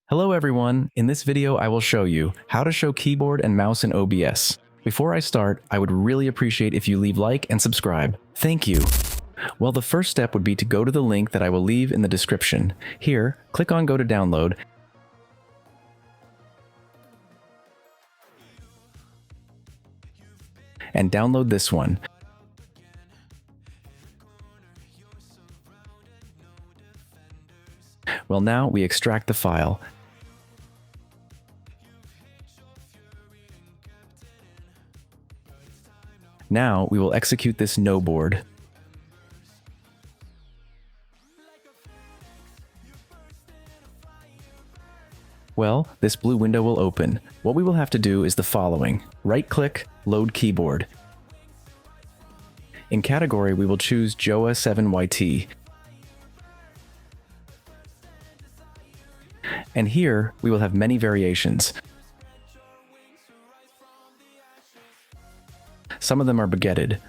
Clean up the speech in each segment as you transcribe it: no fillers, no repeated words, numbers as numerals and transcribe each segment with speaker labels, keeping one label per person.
Speaker 1: Hello everyone, in this video I will show you how to show keyboard and mouse in OBS. Before I start, I would really appreciate if you leave like and subscribe. Thank you. Well, the first step would be to go to the link that I will leave in the description. Here, click on Go to Download, and download this one. Well, now we extract the file. Now we will execute this no board. Well, this blue window will open. What we will have to do is the following. Right-click, Load Keyboard. In category, we will choose Joa 7YT. And here, we will have many variations. Some of them are baguetted.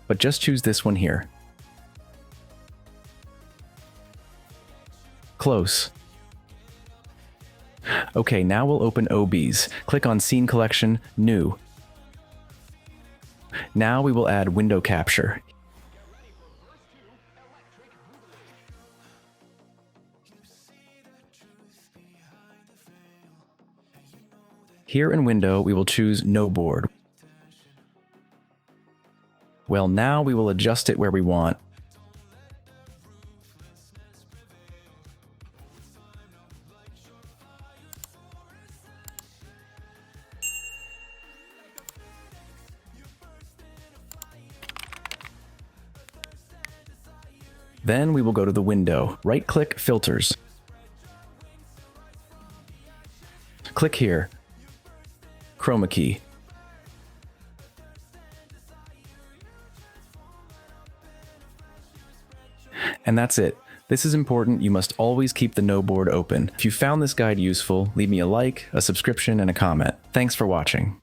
Speaker 1: But just choose this one here. Close. Okay, now we'll open OBS. Click on Scene Collection, New. Now we will add window capture. Here in Window, we will choose No Board. Well, now we will adjust it where we want. Then we will go to the window, right-click Filters. Click here. Chroma key. And that's it. This is important. You must always keep the no board open. If you found this guide useful, leave me a like, a subscription, and a comment. Thanks for watching.